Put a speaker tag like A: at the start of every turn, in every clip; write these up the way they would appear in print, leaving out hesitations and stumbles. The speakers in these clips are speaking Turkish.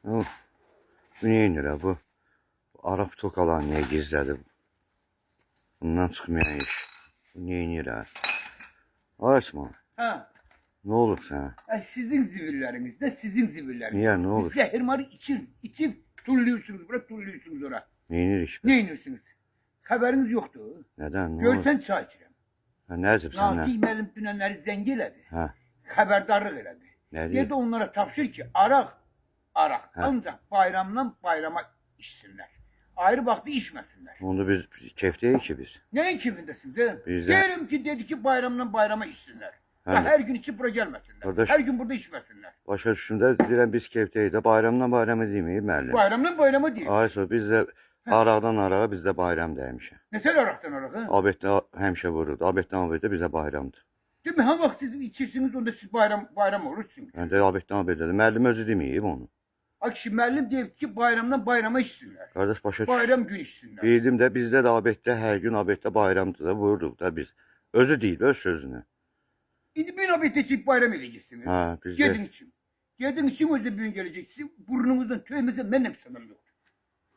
A: Of, bu neyinir ha bu? Arap tokalar niye gizledi? Bundan çıkmayan iş. Bu neyinir ha? Açma.
B: Ha.
A: Ne olur sana?
B: Sizin zibilleriniz de sizin zibilleriniz.
A: Niye, ne olur?
B: Zehirmarı içip tulluyorsunuz buraya, tulluyorsunuz oraya.
A: Neyinir iş be?
B: Ne inirsiniz? Haberiniz yoktu.
A: Neden? Ne olur?
B: Görsen çay içirəm.
A: Ha, ne acaba sen
B: Nati
A: ne?
B: müəllim dünənləri zəng elədi.
A: Ha,
B: Xəbərdarlıq elədi.
A: ne diyor?
B: Dedi onlara tapşır ki, araq.
A: Ha.
B: Ancaq bayramdan bayrama içsinlər. Ayrı vaxtı içməsinlər.
A: Onu biz kefteyiz ki biz.
B: Neyin kimindəsiniz? He?
A: Bizdə-
B: Diyelim ki dedi ki bayramdan bayrama içsinlər.
A: Hə.
B: Ya her gün içip buraya gelmesinler.
A: Kardeş-
B: Her gün burada içmesinler.
A: Başa düştüğümde diren biz kefteyiz de bayramdan bayrama değil mi müəllim?
B: Bayramdan bayrama değil.
A: Ayso biz de araqdan arağa bizde bayram demişə.
B: Neler araktan arak?
A: Abeddə həmişə vururdu. Abeddən Abeddə bizə bayramdır.
B: Değil mi? Ha vaxt siz içirsiniz onda siz bayram olursunuz.
A: Yəni də Abeddən Abeddə. Müəllim özü deməyib onu.
B: Akşi müəllim deyib ki bayramdan bayrama içsinlər.
A: Qardaş başa düş.
B: Bayram gün içsinlər.
A: Bildim də bizdə də Abeddə hər gün Abeddə bayramdır da vurduq da biz. Özü deyil öz sözünü.
B: İndi bir nöbette içip bayram edeceksiniz.
A: Ha, biz
B: Gedin
A: de
B: için. Gedin için özde bir gün gelecek. Sizin burnunuzdan tövmese ben hep sanırım yok.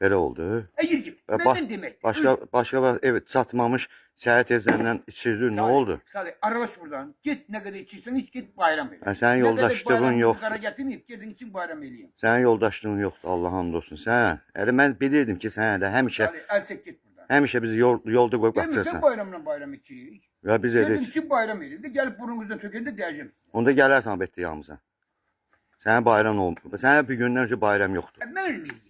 A: belə oldu.
B: Eğer git.
A: Baş-
B: Benden demek.
A: Başqa evet çatmamış səhər tezlərindən içirdin nə oldu?
B: Salih aralaş buradan. Git ne kadar içirsen iç git bayram et.
A: Ha, sənin yoldaşlığın yoxdur.
B: Kara getirmeyip gedin için bayram edeyim.
A: Sənin yoldaşlığın yoxdur Allah hamd olsun. Sən, elə mən bilirdim ki sən də həmişə
B: Salih el çek git buradan.
A: həmişə bizi yolda qoyub
B: Değil mi? Sen
A: qaçırsan.
B: bayramdan bayram içirik.
A: Və biz
B: Gedin
A: edirik.
B: için bayram edin. Gelip burnunuzdan tökeni de diyeceğim.
A: Onda gələrsən Abeddə yanımıza. Sənin bayram olmur. Sənin bir gündən öncə bayram yoxdur.
B: Ben ölmeyeceğim.